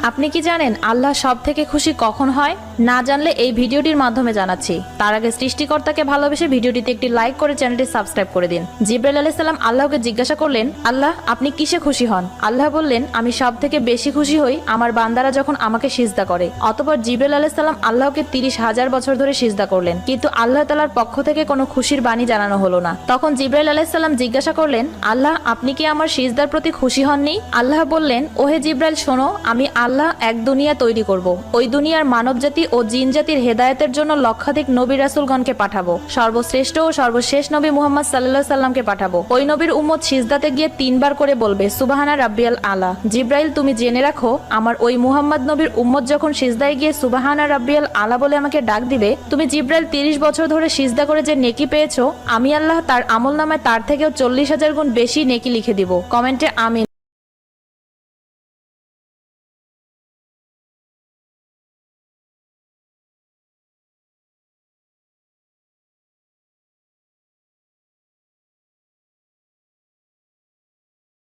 আপনি কি জানেন আল্লাহ সব থেকে খুশি কখন হয়? না জানলে এই ভিডিওটির মাধ্যমে জানাচ্ছি। তার আগে সৃষ্টিকর্তাকে ভালোবেসে ভিডিওটিতে একটি লাইক করে চ্যানেলটি সাবস্ক্রাইব করে দিন। জিবরাইল আলাইহিস সালাম আল্লাহকে জিজ্ঞাসা করলেন, আল্লাহ আপনি কিসে খুশি হন? আল্লাহ বললেন, আমি সব থেকে বেশি খুশি হই আমার বান্দারা যখন আমাকে সিজদা করে। অতঃপর জিবরাইল আলাইহিস সালাম আল্লাহকে 30,000 বছর ধরে সিজদা করলেন, কিন্তু আল্লাহ তাআলার পক্ষ থেকে কোনো খুশির বাণী জানানো হলো না। তখন জিবরাইল আলাইহিস সালাম জিজ্ঞাসা করলেন, আল্লাহ আপনি কি আমার সিজদার প্রতি খুশি হননি? আল্লাহ বললেন, ওহে জিবরাইল শোনো, আমি আল্লাহ এক দুনিয়া তৈরি করব। ওই দুনিয়ার মানবজাতি ও জিন জাতির হেদায়েতের জন্য লক্ষাধিক নবী রাসূলগণকে পাঠাবো। সর্বশ্রেষ্ঠ ও সর্বশেষ নবী মুহাম্মদ সাল্লাল্লাহু আলাইহি সাল্লামকে পাঠাবো। ওই নবীর উম্মত সিজদাতে গিয়ে 3 বার করে বলবে সুবহানা রাব্বিয়াল আলা। জিবরাইল তুমি জেনে রাখো, আমার ওই মুহাম্মদ নবীর উম্মত যখন সিজদায় গিয়ে সুবহানা রাব্বিয়াল আলা বলে আমাকে ডাক দিবে, তুমি জিবরাইল 30 বছর ধরে সিজদা করে যে নেকি পেয়েছো, আমি আল্লাহ তার আমলনামায় তার থেকেও 40,000 গুণ বেশি নেকি লিখে দিব। কমেন্টে আমিন।